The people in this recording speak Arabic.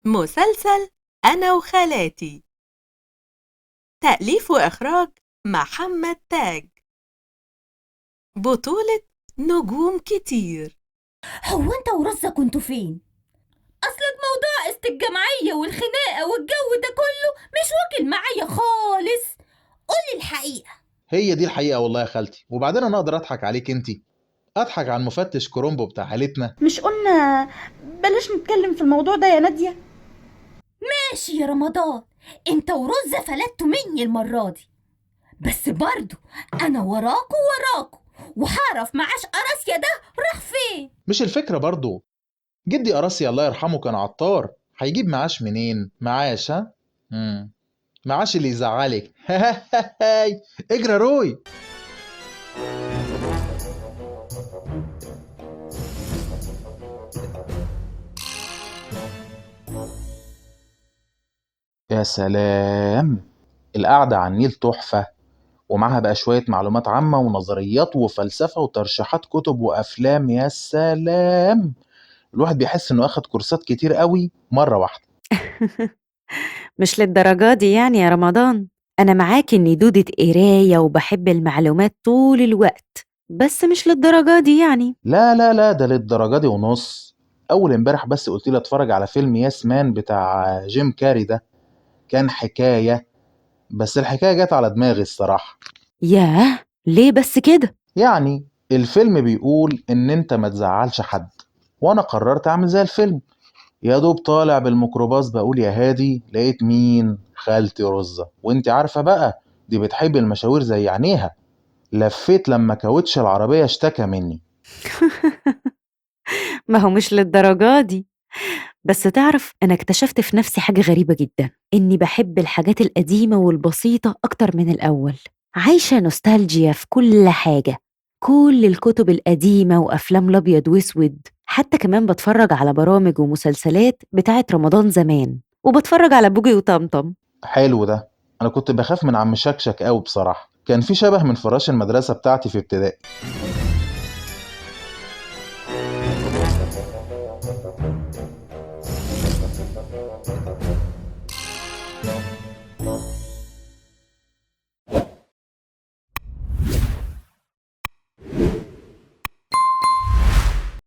مسلسل أنا وخالاتي. تأليف وإخراج محمد تاج. بطولة نجوم كتير. هو انت ورزة كنتوا فين؟ اصل الموضوع الجمعية والخناقة والجو ده كله مش واكل معايا خالص. قولي الحقيقة. هي دي الحقيقة والله يا خالتي، وبعدين أنا أقدر أضحك عليك أنتي؟ أضحك على المفتش كرومبو بتاع عيلتنا؟ مش قلنا بلاش نتكلم في الموضوع ده يا نادية؟ ماشي يا رمضان، انت ورزة فلتوا مني المرة دي، بس برضو انا وراكوا وهعرف معاش قراسيا ده راح فين. مش الفكرة برضو؟ جدي قراسي الله يرحمه كان عطار، هيجيب معاش منين؟ معاش ها؟ معاش اللي يزعلك. هاي اجرى روي. يا سلام، القعدة على النيل تحفة، ومعها بقى شوية معلومات عامة ونظريات وفلسفة وترشيحات كتب وأفلام. يا سلام، الواحد بيحس إنه أخد كورسات كتير قوي مرة واحدة. مش للدرجة دي يعني يا رمضان. أنا معاك إني دودة قراية وبحب المعلومات طول الوقت، بس مش للدرجة دي يعني. لا لا لا، ده للدرجة دي ونص. أول امبارح بس قلت لي أتفرج على فيلم ياس مان بتاع جيم كاري ده، كان حكاية، بس الحكاية جت على دماغي الصراحة. ياه، ليه بس كده؟ يعني الفيلم بيقول إن أنت ما تزعلش حد، وأنا قررت أعمل زي الفيلم. يا دوب طالع بالميكروباص بقول يا هادي، لقيت مين؟ خالتي رزة، وانت عارفة بقى دي بتحب المشاوير زي عينيها. لفيت لما كاوتش العربية اشتكى مني. ما هو مش للدرجة دي. بس تعرف، أنا اكتشفت في نفسي حاجة غريبة جدا، إني بحب الحاجات القديمة والبسيطة أكتر من الأول. عايشة نوستالجيا في كل حاجة، كل الكتب القديمة وأفلام الأبيض وأسود، حتى كمان بتفرج على برامج ومسلسلات بتاعت رمضان زمان، وبتفرج على بوجي وطمطم. حلو ده. انا كنت بخاف من عم شكشك قوي بصراحة، كان في شبه من فراش المدرسة بتاعتي في ابتدائي.